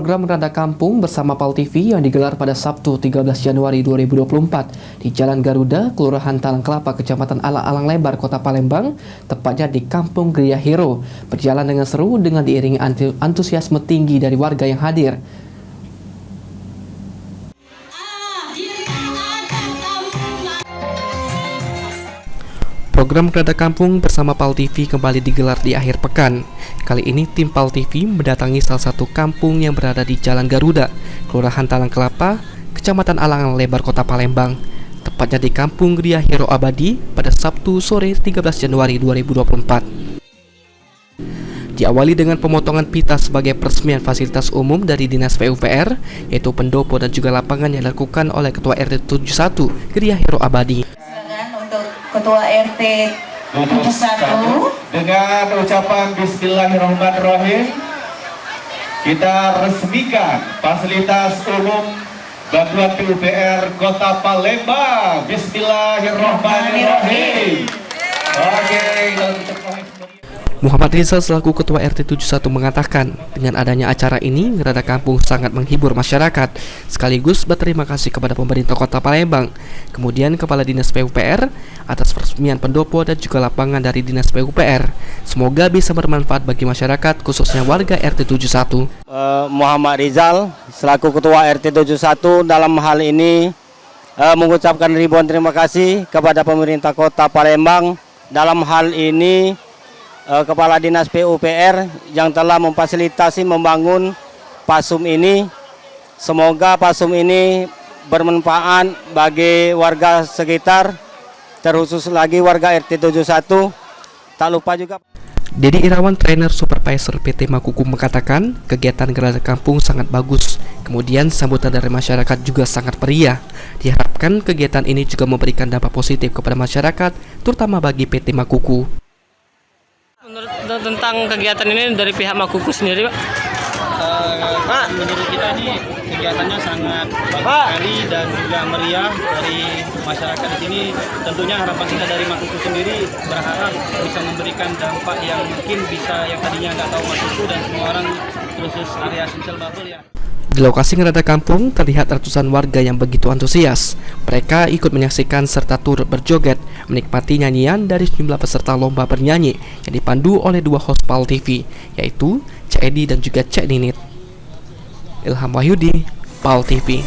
program Ngerada Kampung bersama PAL TV yang digelar pada Sabtu 13 Januari 2024 di Jalan Garuda, Kelurahan Talang Kelapa, Kecamatan Alang Lebar, Kota Palembang, tepatnya di Kampung Gria Hero, berjalan dengan seru dengan diiringi antusiasme tinggi dari warga yang hadir. Program Ngerada Kampung bersama PAL TV kembali digelar di akhir pekan. Kali ini tim PAL TV mendatangi salah satu kampung yang berada di Jalan Garuda, Kelurahan Talang Kelapa, Kecamatan Alang Lebar, Kota Palembang, tepatnya di Kampung Gria Hero Abadi pada Sabtu sore 13 Januari 2024. Diawali dengan pemotongan pita sebagai peresmian fasilitas umum dari Dinas PUPR, yaitu pendopo dan juga lapangan yang dilakukan oleh Ketua RT 71 Gria Hero Abadi. Untuk Ketua RT 71 dengan ucapan Bismillahirrahmanirrahim, kita resmikan fasilitas umum bantuan PUPR Kota Palembang. Bismillahirrahmanirrahim. Muhammad Rizal selaku Ketua RT 71 mengatakan, dengan adanya acara ini, Ngerada Kampung sangat menghibur masyarakat, sekaligus berterima kasih kepada pemerintah Kota Palembang, kemudian Kepala Dinas PUPR atas peresmian pendopo dan juga lapangan dari Dinas PUPR. Semoga bisa bermanfaat bagi masyarakat, khususnya warga RT 71. Muhammad Rizal selaku Ketua RT 71 dalam hal ini mengucapkan ribuan terima kasih kepada pemerintah Kota Palembang, dalam hal ini Kepala Dinas PUPR yang telah memfasilitasi membangun pasum ini. Semoga pasum ini bermanfaat bagi warga sekitar, terkhusus lagi warga RT 71. Tak lupa juga Dedi Irawan, trainer supervisor PT Makuku, mengatakan kegiatan Ngerada Kampung sangat bagus. Kemudian sambutan dari masyarakat juga sangat meriah. Diharapkan kegiatan ini juga memberikan dampak positif kepada masyarakat, terutama bagi PT Makuku. Tentang kegiatan ini dari pihak Makuku sendiri, Pak? Menurut kita ini kegiatannya sangat bagus sekali dan juga meriah dari masyarakat di sini. Tentunya harapan kita dari Makuku sendiri berharap bisa memberikan dampak yang mungkin bisa yang tadinya nggak tahu Makuku dan semua orang, khusus area Sumsel Babel ya. Di lokasi Ngerada Kampung terlihat ratusan warga yang begitu antusias. Mereka ikut menyaksikan serta turut berjoget, menikmati nyanyian dari sejumlah peserta lomba bernyanyi yang dipandu oleh dua host PAL TV, yaitu Cak Edi dan juga Cak Ninit. Ilham Wahyudi, PAL TV.